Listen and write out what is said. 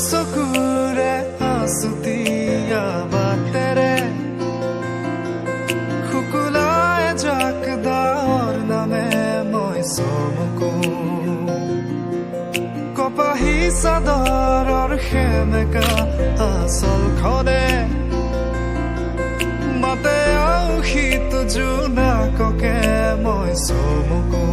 চকুৰে আছুতীয়া বাটেৰে শুকুলাই জাক দাৱৰ নামে মই চমকো কপাহী চাদৰৰ সেমেকা আচলখনে মাতে আউসীত জোনাককে মই চমকো